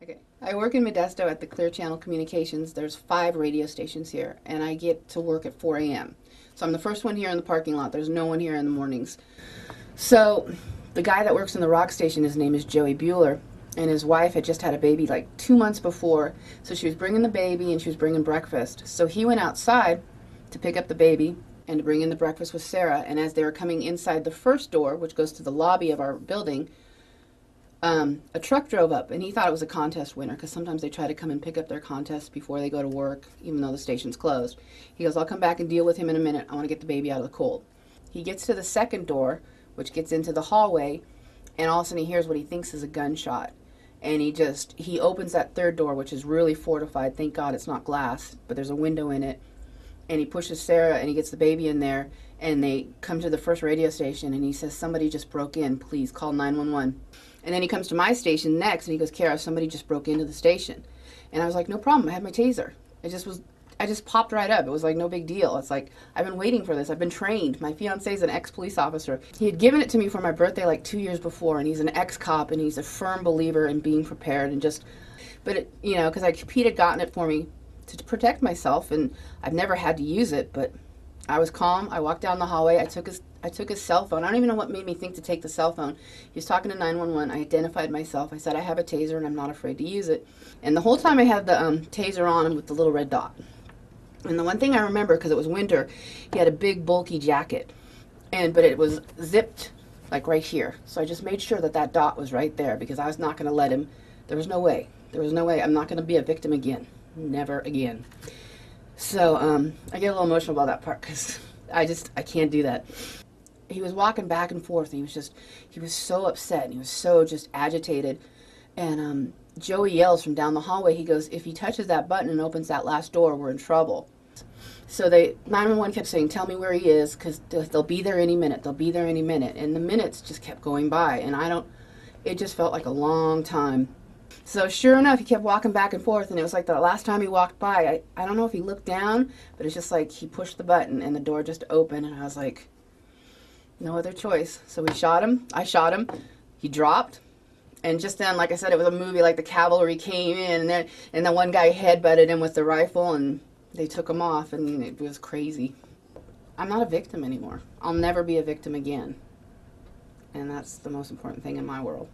Okay. I work in Modesto at the Clear Channel Communications. There's 5 radio stations here, and I get to work at 4 a.m. So I'm the first one here in the parking lot. There's no one here in the mornings. So the guy that works in the rock station, his name is Joey Bueller, and his wife had just had a baby like 2 months before. So she was bringing the baby and she was bringing breakfast. So he went outside to pick up the baby and to bring in the breakfast with Sarah. And as they were coming inside the first door, which goes to the lobby of our building, a truck drove up, and he thought it was a contest winner, because sometimes they try to come and pick up their contests before they go to work, even though the station's closed. He goes, "I'll come back and deal with him in a minute. I want to get the baby out of the cold." He gets to the second door, which gets into the hallway, and all of a sudden he hears what he thinks is a gunshot. And he opens that third door, which is really fortified. Thank God it's not glass, but there's a window in it. And he pushes Sarah, and he gets the baby in there, and they come to the first radio station, and he says, "Somebody just broke in. Please call 911. And then he comes to my station next, and he goes, "Kara, somebody just broke into the station." And I was like, "No problem. I had my taser." I just popped right up. It was like no big deal. It's like, I've been waiting for this. I've been trained. My fiance's an ex-police officer. He had given it to me for my birthday like 2 years before, and he's an ex-cop, and he's a firm believer in being prepared and just, but it, you know, because Pete had gotten it for me to protect myself, and I've never had to use it, but I was calm. I walked down the hallway. I took his cell phone. I don't even know what made me think to take the cell phone. He was talking to 911. I identified myself. I said, "I have a taser and I'm not afraid to use it." And the whole time I had the taser on with the little red dot. And the one thing I remember, because it was winter, he had a big bulky jacket, but it was zipped like right here. So I just made sure that that dot was right there, because I was not going to let him. There was no way. There was no way. I'm not going to be a victim again. Never again. So I get a little emotional about that part, because I can't do that. He was walking back and forth, and he was so upset, and he was so just agitated. And Joey yells from down the hallway. He goes, "If he touches that button and opens that last door, we're in trouble." So 911 kept saying, "Tell me where he is, because they'll be there any minute. They'll be there any minute." And the minutes just kept going by, and it just felt like a long time. So sure enough, he kept walking back and forth, and it was like the last time he walked by, I don't know if he looked down, but it's just like he pushed the button and the door just opened, and I was like, no other choice. So we shot him. I shot him. He dropped. And just then, like I said, it was a movie, like the cavalry came in, and then one guy headbutted him with the rifle, and they took him off, and it was crazy. I'm not a victim anymore. I'll never be a victim again. And that's the most important thing in my world.